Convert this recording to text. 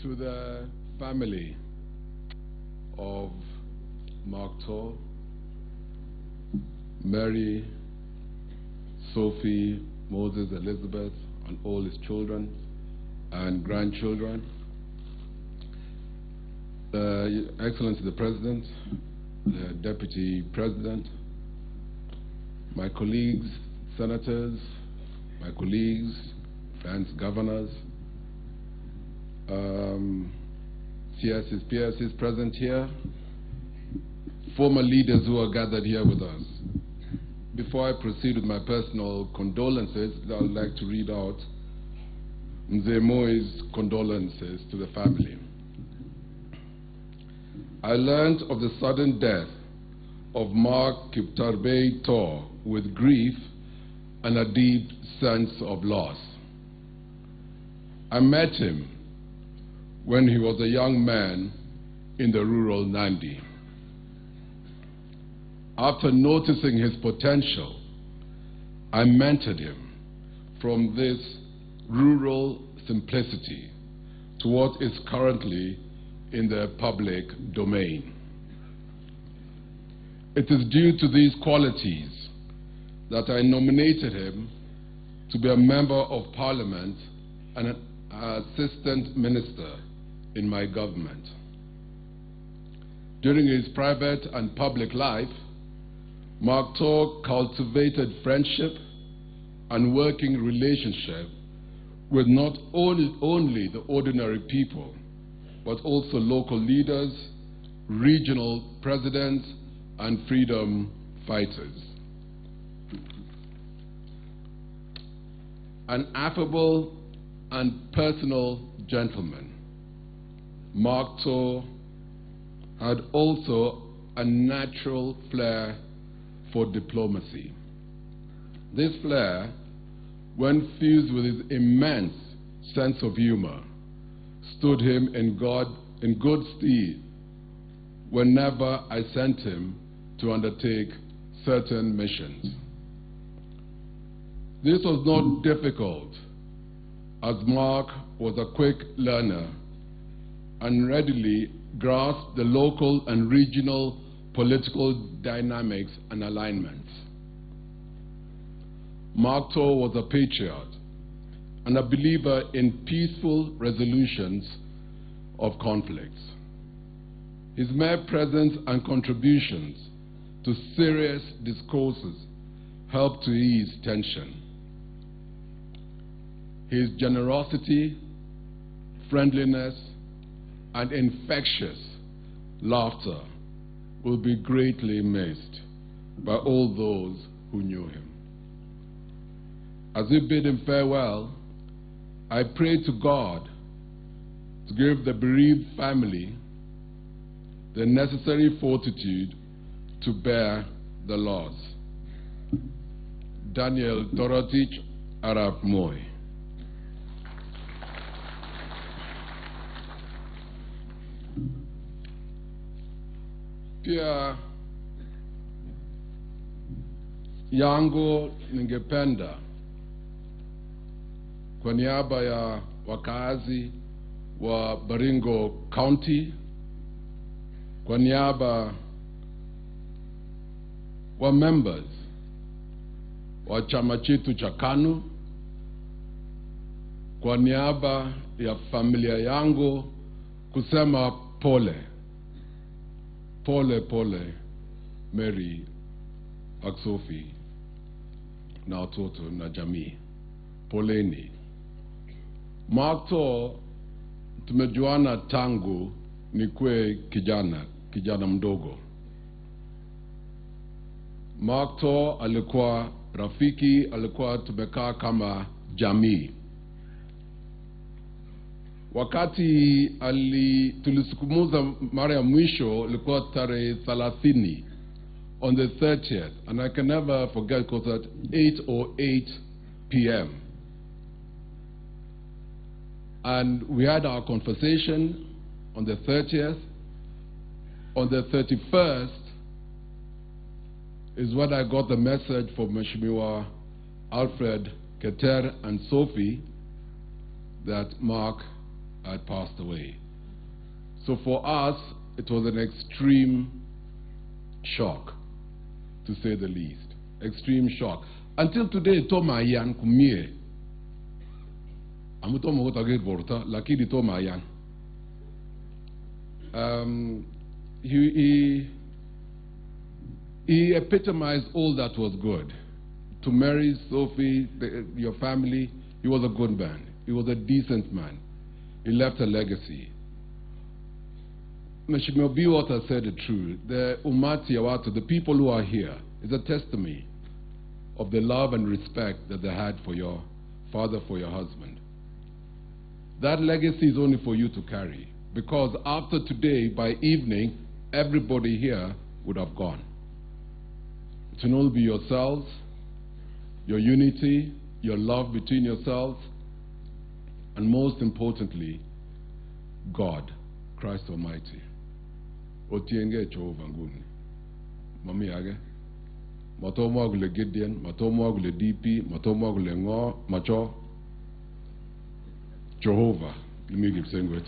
To the family of Mark Tor, Mary, Sophie, Moses, Elizabeth, and all his children and grandchildren, Excellency the President, the Deputy President, my colleagues, senators, my colleagues, friends, governors, CSs, PSs present here, former leaders who are gathered here with us. Before I proceed with my personal condolences, I would like to read out Gideon Moi's condolences to the family. I learned of the sudden death of Mark Kiptarbei Tor with grief and a deep sense of loss. I met him when he was a young man in the rural Nandi. After noticing his potential, I mentored him from this rural simplicity to what is currently in the public domain. It is due to these qualities that I nominated him to be a member of Parliament and an assistant minister in my government. During his private and public life, Mark Tor cultivated friendship and working relationship with not only the ordinary people, but also local leaders, regional presidents, and freedom fighters. An affable and personal gentleman, Mark Tor had also a natural flair for diplomacy. This flair, when fused with his immense sense of humor, stood him in good stead whenever I sent him to undertake certain missions. This was not difficult, as Mark was a quick learner and readily grasped the local and regional political dynamics and alignments. Mark Tor was a patriot and a believer in peaceful resolutions of conflicts. His mere presence and contributions to serious discourses helped to ease tension. His generosity, friendliness, and infectious laughter will be greatly missed by all those who knew him. As we bid him farewell, I pray to God to give the bereaved family the necessary fortitude to bear the loss. Daniel Dorotich Arap Moi. Pia yangu ningependa kwa niaba ya wakazi wa Baringo County, kwa niaba wa members wa chama chetu cha KANU, kwa niaba ya familia yangu kusema pole. Pole pole Mary, Sophie, na watoto na jamii. Poleni. Mark Tor tumejuana tangu nikue kijana mdogo. Mark Tor alikuwa rafiki, alikuwa tumekaa kama jamii. Wakati tulisukumuza mara ya mwisho ilikuwa tarehe 30 on the 30th, and I can never forget because at 8:08 p.m. and we had our conversation on the 30th. On the 31st is when I got the message from Mheshimiwa Alfred Keter and Sophie, that Mark had passed away. So for us, it was an extreme shock, to say the least. Extreme shock. Until today, Toma Yan Kumie. Amutomo Gotaget Borta, Lakidi Toma Yan. He epitomized all that was good. To Mary, Sophie, your family, he was a good man. He was a decent man. He left a legacy. Mheshimiwa Biwott said the truth. The Umati Awatu, the people who are here, is a testimony of the love and respect that they had for your father, for your husband. That legacy is only for you to carry, because after today, by evening, everybody here would have gone. It will only be yourselves, your unity, your love between yourselves, and most importantly, God, Christ Almighty. Otienge Jehovah nguni. Mami age. Matomo agule Gideon, matomo agule DP, matomo agule ngo, macho. Jehovah, let me give saying it.